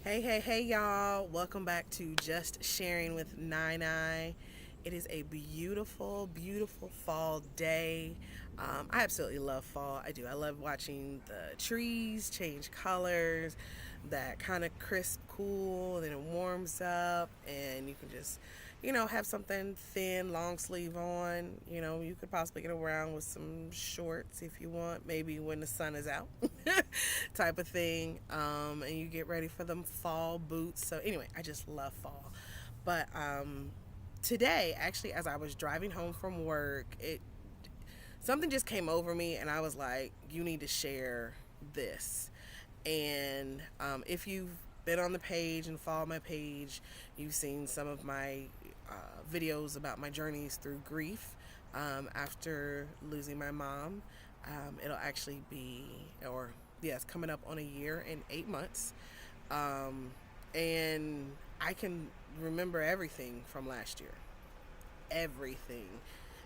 Hey, y'all. Welcome back to Just Sharing with Nine. It is a beautiful fall day. I absolutely love fall. I do. I love watching the trees change colors, that kind of crisp cool, then it warms up, and you can just, have something thin, long sleeve on. You could possibly get around with some shorts if you want, maybe when the sun is out, type of thing. And you get ready for them fall boots. So, anyway, I just love fall. But today, actually, as I was driving home from work, something just came over me, and I was like, "You need to share this." And if you've been on the page and followed my page, you've seen some of my videos about my journeys through grief after losing my mom. It'll actually be, or yes, coming up on a year and 8 months. Um, and I can remember everything from last year. Everything.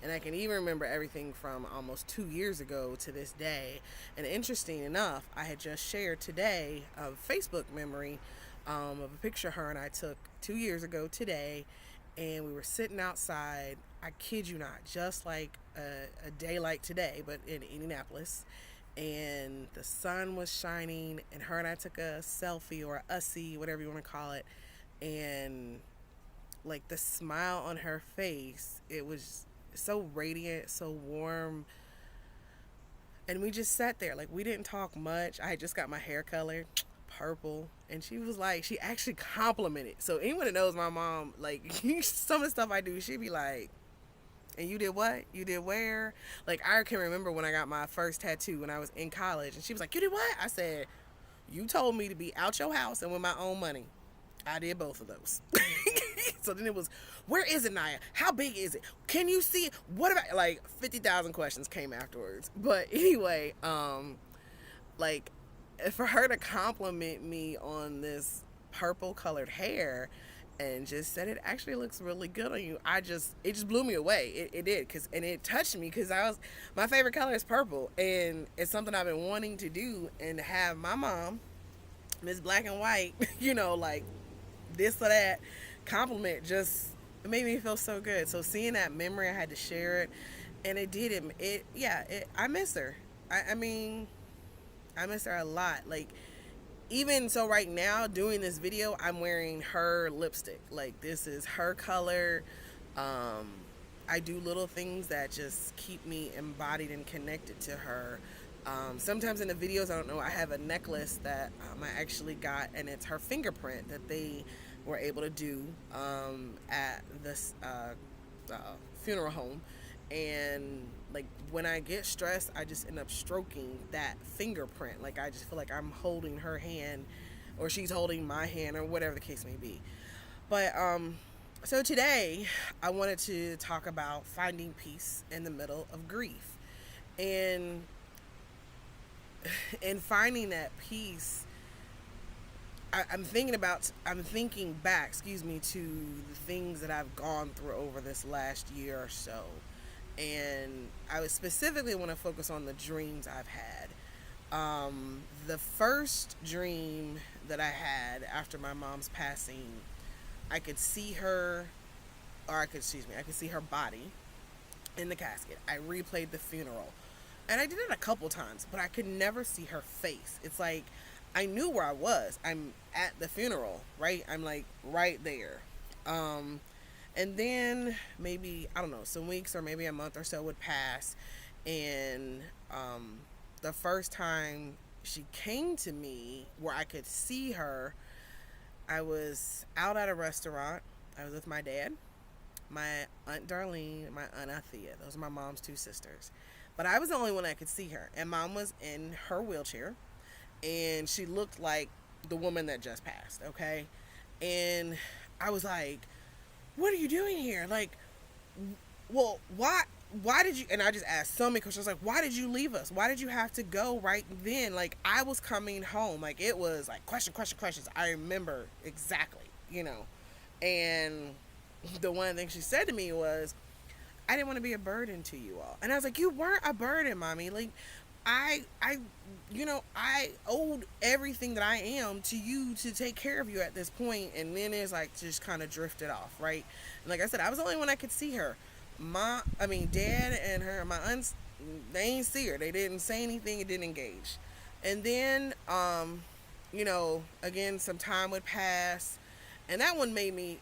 And I can even remember everything from almost 2 years ago to this day. And interesting enough, I had just shared today a Facebook memory of a picture her and I took 2 years ago today. And we were sitting outside, I kid you not, just like a day like today, but in Indianapolis. And the sun was shining, and her and I took a selfie or a ussy, whatever you want to call it. And like the smile on her face, it was so radiant, so warm. And we just sat there. Like, we didn't talk much. I had just got my hair colored purple. And she was like, she actually complimented. So, anyone that knows my mom, like, some of the stuff I do, she'd be like, "And you did what? You did where?" Like, I can remember when I got my first tattoo when I was in college. And she was like, "You did what?" I said, "You told me to be out your house and with my own money." I did both of those. So then it was, "Where is it, Naya? How big is it? Can you see it? What about," like 50,000 questions came afterwards. But anyway, like for her to compliment me on this purple colored hair and just said it actually looks really good on you, it just blew me away. It did, and it touched me, because my favorite color is purple, and it's something I've been wanting to do, and to have my mom, Miss Black and White, like this or that compliment, just it made me feel so good. So seeing that memory, I had to share it, and it did it. Yeah, I miss her. I mean, I miss her a lot. Like, even so, right now doing this video, I'm wearing her lipstick. Like, this is her color. Um, I do little things that just keep me embodied and connected to her. Sometimes in the videos, I don't know, I have a necklace that I actually got, and it's her fingerprint that they were able to do at this funeral home. And like, when I get stressed, I just end up stroking that fingerprint. Like, I just feel like I'm holding her hand, or she's holding my hand, or whatever the case may be. But so today I wanted to talk about finding peace in the middle of grief. And in finding that peace, I'm thinking back, to the things that I've gone through over this last year or so. And I would specifically want to focus on the dreams I've had. The first dream that I had after my mom's passing, I could see her, I could see her body in the casket. I replayed the funeral. And I did it a couple times, but I could never see her face. It's like I knew where I was. I'm at the funeral, right? I'm like right there. Um, and then maybe, I don't know, some weeks or maybe a month or so would pass. And the first time she came to me where I could see her, I was out at a restaurant. I was with my dad, my Aunt Darlene, my Aunt Althea. Those are my mom's two sisters. But I was the only one that could see her. And mom was in her wheelchair. And she looked like the woman that just passed, okay? And I was like, "What are you doing here? Like, well, why did you," and I just asked so many questions. I was like, "Why did you leave us? Why did you have to go right then?" Like, I was coming home. Like, it was like questions. I remember exactly. And the one thing she said to me was, "I didn't want to be a burden to you all." And I was like, "You weren't a burden, mommy. Like, I I owed everything that I am to you to take care of you at this point, and then it's like just kind of drifted off, right? And like I said, I was the only one that could see her. Dad and her, my aunts, they ain't see her. They didn't say anything. It didn't engage. And then, again, some time would pass, and that one made me.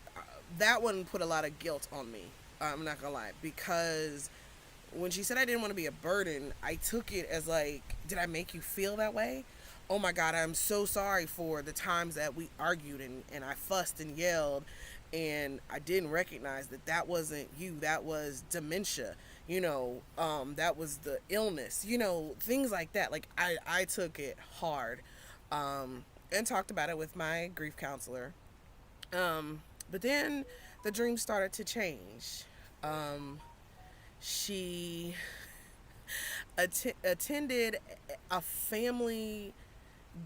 That one put a lot of guilt on me. I'm not gonna lie, because when she said I didn't want to be a burden, I took it as like, did I make you feel that way? Oh my God, I'm so sorry for the times that we argued and I fussed and yelled, and I didn't recognize that that wasn't you. That was dementia. That was the illness. Things like that. Like I took it hard, and talked about it with my grief counselor. But then the dream started to change. She attended a family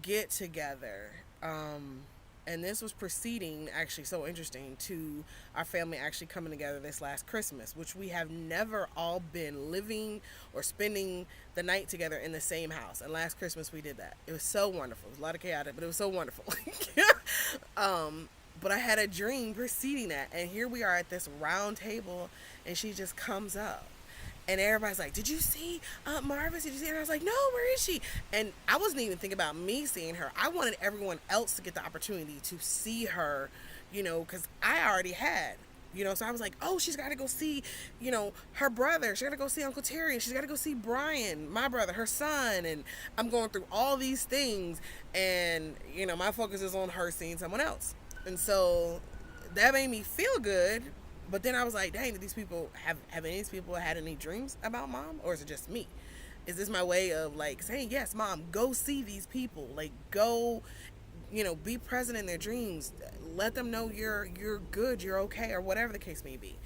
get together. And this was preceding, actually, so interesting, to our family actually coming together this last Christmas, which we have never all been living or spending the night together in the same house. And last Christmas we did that. It was so wonderful. It was a lot of chaotic, but it was so wonderful. But I had a dream preceding that, and here we are at this round table, and she just comes up. And everybody's like, did you see Marvis? Did you see her? And I was like, no, where is she? And I wasn't even thinking about me seeing her. I wanted everyone else to get the opportunity to see her, because I already had. So I was like, oh, she's got to go see, her brother. She's got to go see Uncle Terry. And she's got to go see Brian, my brother, her son. And I'm going through all these things. And, my focus is on her seeing someone else. And so that made me feel good. But then I was like, dang, did these people have any of these people had any dreams about mom? Or is it just me? Is this my way of like saying, yes, mom, go see these people. Like, go, be present in their dreams. Let them know you're good, you're okay, or whatever the case may be.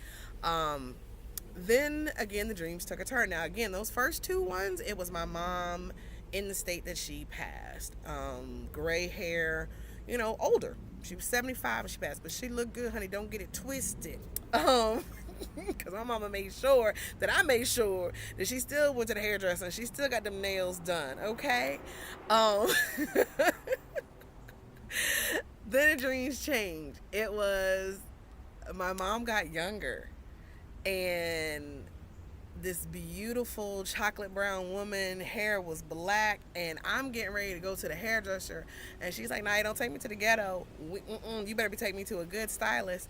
Then again, the dreams took a turn. Now again, those first two ones, it was my mom in the state that she passed. Gray hair, older. She was 75 when she passed, but she looked good, honey. Don't get it twisted. Because my mama made sure that I made sure that she still went to the hairdresser and she still got them nails done, okay? Then the dreams changed. It was, my mom got younger, and this beautiful chocolate brown woman, hair was black, and I'm getting ready to go to the hairdresser, and she's like, nah, don't take me to the ghetto. You better be taking me to a good stylist.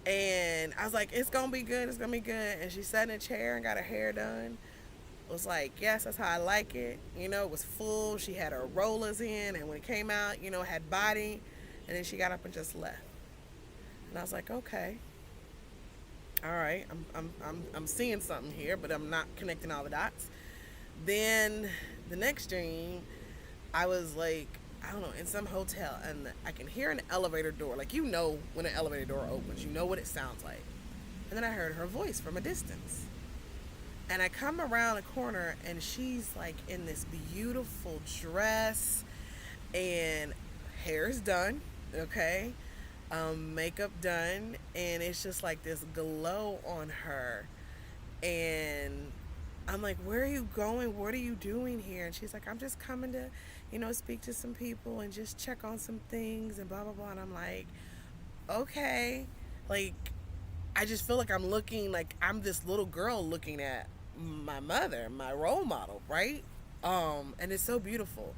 And I was like, it's gonna be good, it's gonna be good. And she sat in a chair and got her hair done. It was like, yes, that's how I like it. It was full. She had her rollers in, and when it came out, it had body. And then she got up and just left. And I was like, okay, all right, I'm seeing something here, but I'm not connecting all the dots. Then the next dream, I was like, I don't know, in some hotel, and I can hear an elevator door. Like, when an elevator door opens, what it sounds like. And then I heard her voice from a distance. And I come around the corner, and she's like in this beautiful dress, and hair's done, okay? Makeup done, and it's just like this glow on her. And I'm like, where are you going? What are you doing here? And she's like, I'm just coming to, speak to some people and just check on some things and blah, blah, blah. And I'm like, okay. Like, I just feel like I'm looking like I'm this little girl looking at my mother, my role model, right? And it's so beautiful.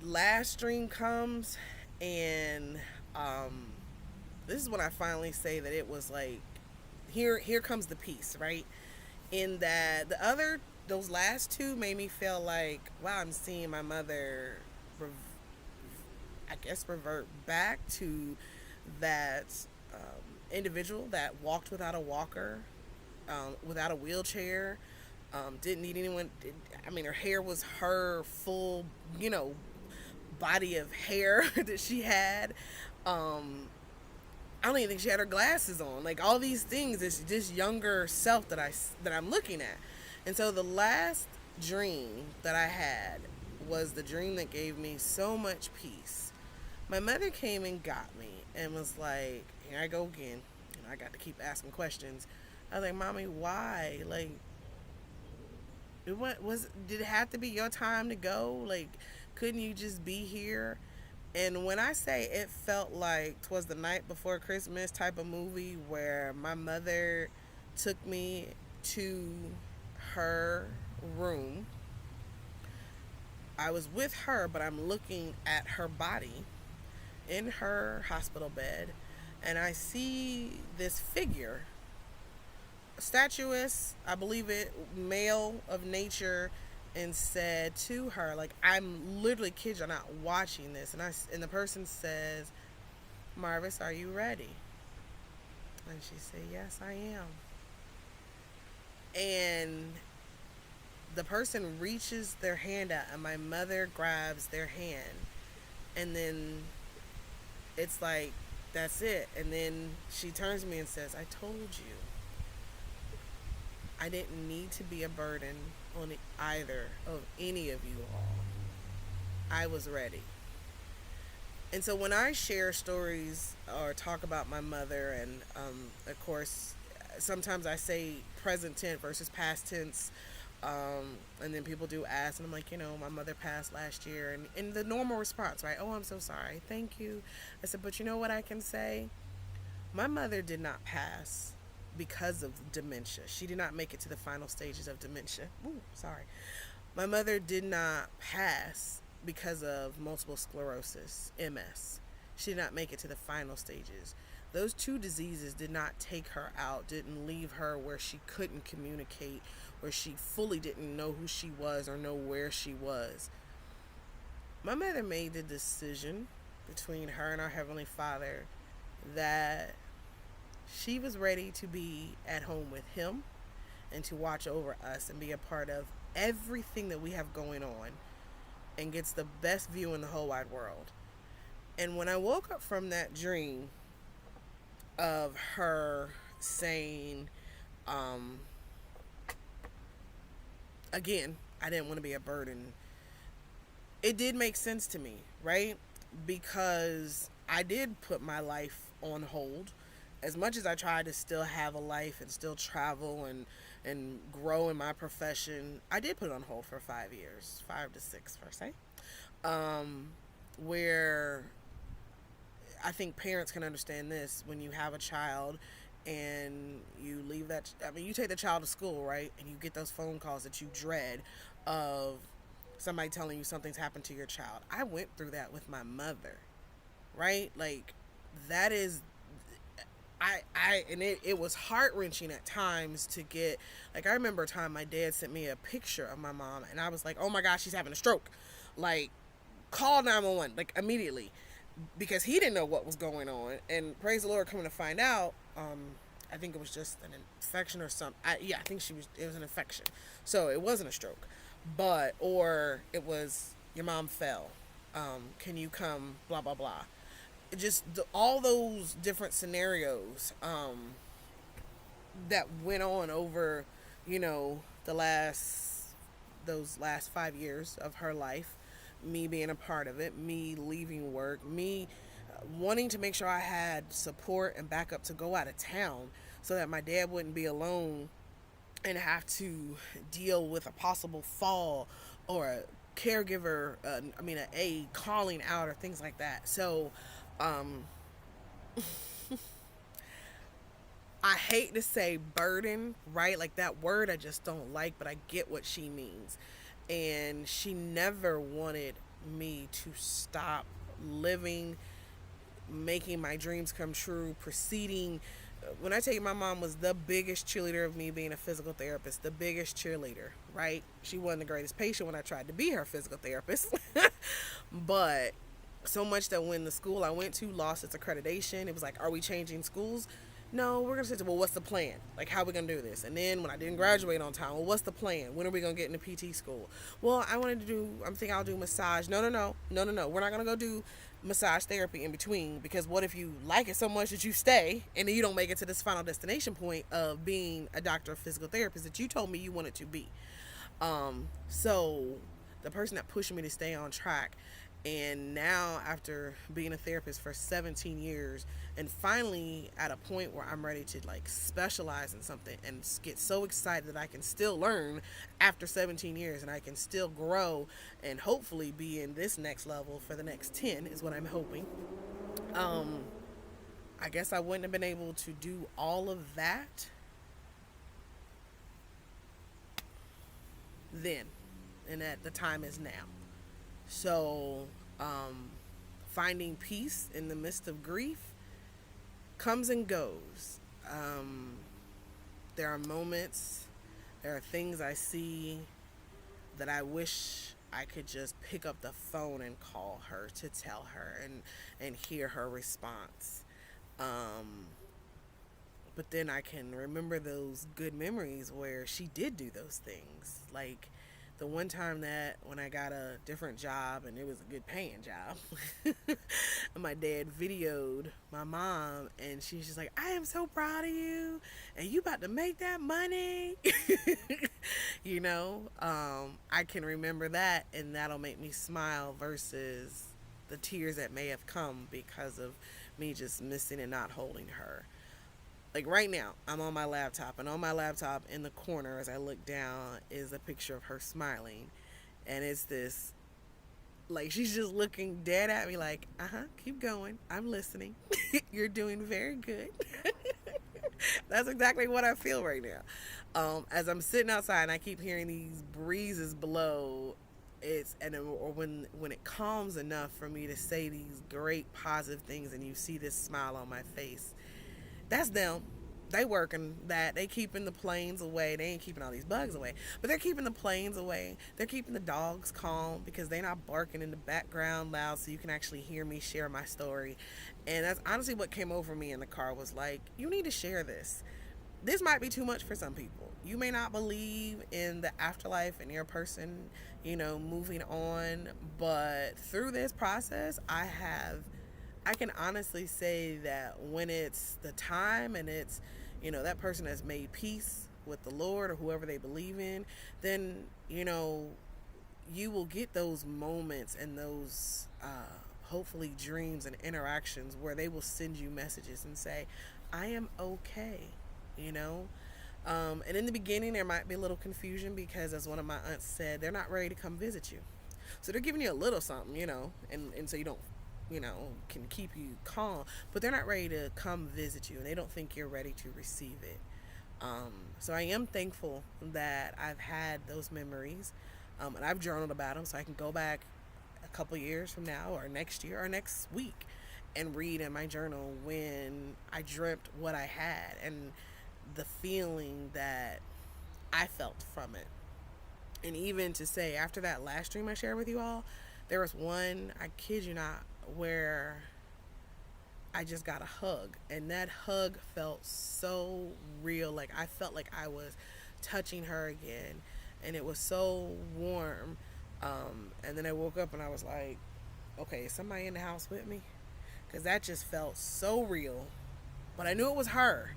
Last dream comes, and this is when I finally say that it was like, here comes the peace, right? In that those last two made me feel like, wow, I'm seeing my mother, revert back to that individual that walked without a walker, without a wheelchair, didn't need anyone. Her hair was her full, body of hair that she had. I don't even think she had her glasses on. Like, all these things, is this younger self that I'm looking at. And so the last dream that I had was the dream that gave me so much peace. My mother came and got me and was like, here I go again. I got to keep asking questions. I was like, Mommy, why? Like, Did it have to be your time to go? Like, couldn't you just be here? And when I say it felt like 'twas the night before Christmas type of movie where my mother took me to her room, I was with her, but I'm looking at her body in her hospital bed, and I see this figure, statuesque, I believe it, male of nature, and said to her, like, I'm literally, kid you not, watching this, and the person says, Marvis, are you ready? And she said, yes, I am. And the person reaches their hand out, and my mother grabs their hand, and then it's like, that's it. And then she turns to me and says, I told you I didn't need to be a burden on either of any of you all. I was ready. And so when I share stories or talk about my mother, and of course, sometimes I say present tense versus past tense, and then people do ask, and I'm like, my mother passed last year, and the normal response, right? Oh, I'm so sorry. Thank you. I said, but you know what I can say? My mother did not pass because of dementia. She did not make it to the final stages of dementia. Ooh, sorry. My mother did not pass because of multiple sclerosis, MS. She did not make it to the final stages. Those two diseases did not take her out, didn't leave her where she couldn't communicate, where she fully didn't know who she was or know where she was. My mother made the decision between her and our Heavenly Father that she was ready to be at home with Him and to watch over us and be a part of everything that we have going on, and gets the best view in the whole wide world. And when I woke up from that dream of her saying, again, I didn't want to be a burden, it did make sense to me, right? Because I did put my life on hold. As much as I tried to still have a life and still travel and grow in my profession, I did put it on hold for 5 years, 5 to 6 per se, where I think parents can understand this. When you have a child and you leave you take the child to school, right? And you get those phone calls that you dread of somebody telling you something's happened to your child. I went through that with my mother, right? Like, that is, and it was heart-wrenching at times to get, like, I remember a time my dad sent me a picture of my mom, and I was like, oh my gosh, she's having a stroke. Like, call 911, like, immediately, because he didn't know what was going on. And praise the Lord, coming to find out, I think it was just an infection or something. I think it was an infection. So it wasn't a stroke, or it was, your mom fell. Can you come, blah, blah, blah. Just all those different scenarios that went on over, those last 5 years of her life, me being a part of it, me leaving work, me wanting to make sure I had support and backup to go out of town so that my dad wouldn't be alone and have to deal with a possible fall or a caregiver, a aide calling out or things like that. So, I hate to say burden, right? Like, that word I just don't like, but I get what she means. And she never wanted me to stop living, making my dreams come true, proceeding. When I tell you, my mom was the biggest cheerleader of me being a physical therapist, the biggest cheerleader, right? She wasn't the greatest patient when I tried to be her physical therapist. But so much that when the school I went to lost its accreditation, it was like, are we changing schools? No, we're going to say, well, what's the plan? Like, how are we going to do this? And then when I didn't graduate on time, well, what's the plan? When are we going to get into PT school? Well, I'm thinking I'll do massage. No. We're not going to go do massage therapy in between, because what if you like it so much that you stay and then you don't make it to this final destination point of being a doctor of physical therapist that you told me you wanted to be? So the person that pushed me to stay on track And now, after being a therapist for 17 years, and finally at a point where I'm ready to like specialize in something and get so excited that I can still learn after 17 years and I can still grow and hopefully be in this next level for the next 10 is what I'm hoping. Um, I guess I wouldn't have been able to do all of that then, and that the time is now. So, finding peace in the midst of grief comes and goes. Um, there are moments, there are things I see that I wish I could just pick up the phone and call her to tell her and hear her response. Um, but then I can remember those good memories where she did do those things. Like the one time that when I got a different job and it was a good paying job, and my dad videoed my mom and she's just like, I am so proud of you and you about to make that money. You know, I can remember that and that'll make me smile versus the tears that may have come because of me just missing and not holding her. Like right now, I'm on my laptop, and on my laptop in the corner as I look down is a picture of her smiling. And it's this, like, she's just looking dead at me, like, keep going. I'm listening. You're doing very good. That's exactly what I feel right now. As I'm sitting outside and I keep hearing these breezes blow, or when it calms enough for me to say these great positive things and you see this smile on my face, that's them. They working that. They keeping the planes away. They ain't keeping all these bugs away, but they're keeping the planes away. They're keeping the dogs calm because they're not barking in the background loud, so you can actually hear me share my story. And that's honestly what came over me in the car was like, you need to share this. This might be too much for some people. You may not believe in the afterlife and your person, moving on, but through this process, I can honestly say that when it's the time and it's, that person has made peace with the Lord or whoever they believe in, then, you will get those moments and those hopefully dreams and interactions where they will send you messages and say, I am okay, you know? And in the beginning, there might be a little confusion because, as one of my aunts said, they're not ready to come visit you. So they're giving you a little something, and so you don't, can keep you calm, but they're not ready to come visit you and they don't think you're ready to receive it. So I am thankful that I've had those memories, and I've journaled about them so I can go back a couple years from now or next year or next week and read in my journal when I dreamt what I had and the feeling that I felt from it. And even to say, after that last dream I shared with you all, there was one, I kid you not, where I just got a hug. And that hug felt so real. Like I felt like I was touching her again. And it was so warm. And then I woke up and I was like, okay, is somebody in the house with me? Because that just felt so real. But I knew it was her.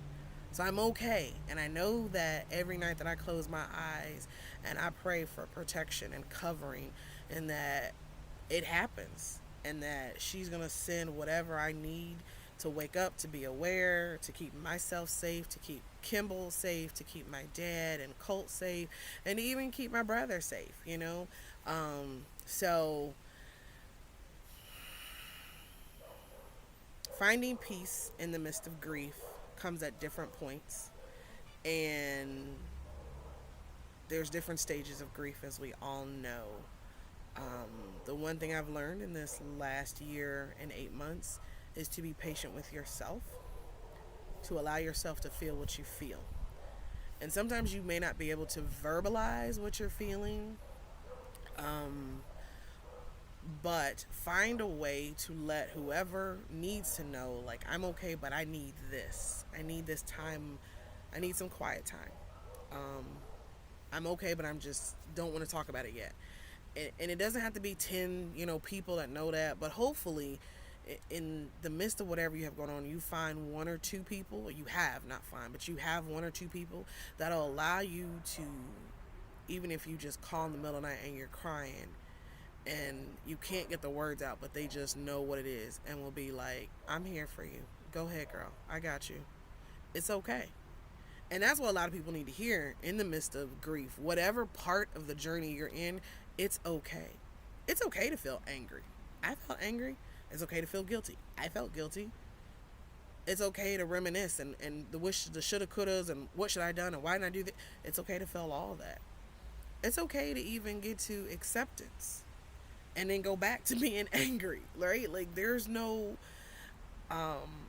So I'm okay. And I know that every night that I close my eyes and I pray for protection and covering, and that it happens, and that she's going to send whatever I need to wake up, to be aware, to keep myself safe, to keep Kimball safe, to keep my dad and Colt safe, and to even keep my brother safe, So finding peace in the midst of grief comes at different points, and there's different stages of grief, as we all know. The one thing I've learned in this last year and 8 months is to be patient with yourself, to allow yourself to feel what you feel. And sometimes you may not be able to verbalize what you're feeling, but find a way to let whoever needs to know, like, I'm okay, but I need this. I need this time. I need some quiet time. I'm okay, but I'm just don't want to talk about it yet. And it doesn't have to be 10, people that know that, but hopefully in the midst of whatever you have going on, you find one or two people, or you have, not find, but you have one or two people that'll allow you to, even if you just call in the middle of the night and you're crying, and you can't get the words out, but they just know what it is and will be like, I'm here for you. Go ahead, girl. I got you. It's okay. And that's what a lot of people need to hear in the midst of grief. Whatever part of the journey you're in, it's okay. It's okay to feel angry. I felt angry. It's okay to feel guilty. I felt guilty. It's okay to reminisce and the wish, the shoulda, couldas, and what should I done and why didn't I do that? It's okay to feel all that. It's okay to even get to acceptance and then go back to being angry, right? Like there's no um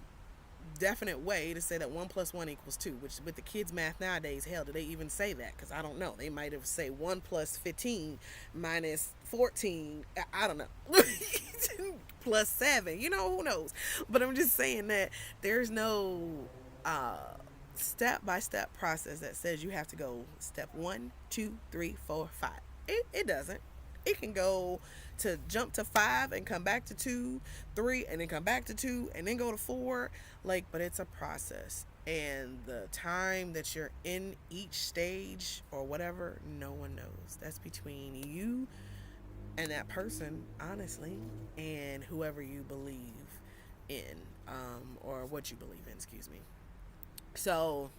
definite way to say that 1 + 1 = 2, which with the kids math nowadays, hell, do they even say that? Because I don't know, they might have say 1 + 15 minus 14, I don't know, plus 7, you know, who knows. But I'm just saying that there's no step-by-step process that says you have to go step 1, 2, 3, 4, 5. It doesn't. It can go to jump to 5 and come back to 2, 3, and then come back to 2, and then go to 4. Like, but it's a process. And the time that you're in each stage or whatever, no one knows. That's between you and that person, honestly, and whoever you believe in, or what you believe in, excuse me. So,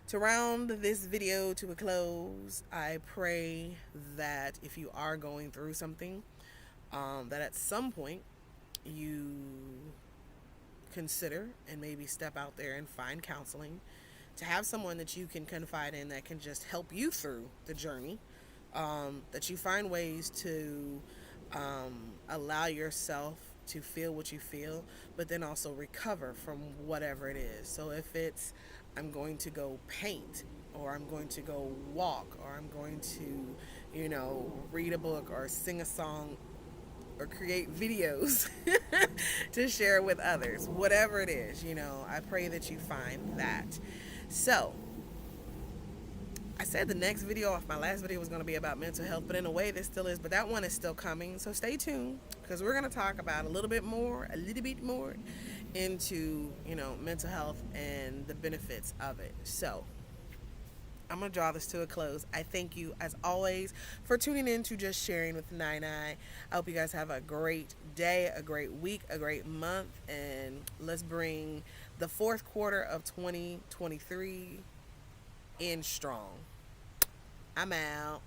to round this video to a close, I pray that if you are going through something, that at some point you consider and maybe step out there and find counseling, to have someone that you can confide in that can just help you through the journey, that you find ways to allow yourself to feel what you feel, but then also recover from whatever it is. So if it's, I'm going to go paint, or I'm going to go walk, or I'm going to, read a book or sing a song or create videos to share with others, whatever it is, I pray that you find that. So I said the next video off my last video was going to be about mental health, but in a way this still is, but that one is still coming. So stay tuned, because we're going to talk about a little bit more into, mental health and the benefits of it. So I'm going to draw this to a close. I thank you, as always, for tuning in to Just Sharing with Nine. I hope you guys have a great day, a great week, a great month, and let's bring the fourth quarter of 2023 in strong. I'm out.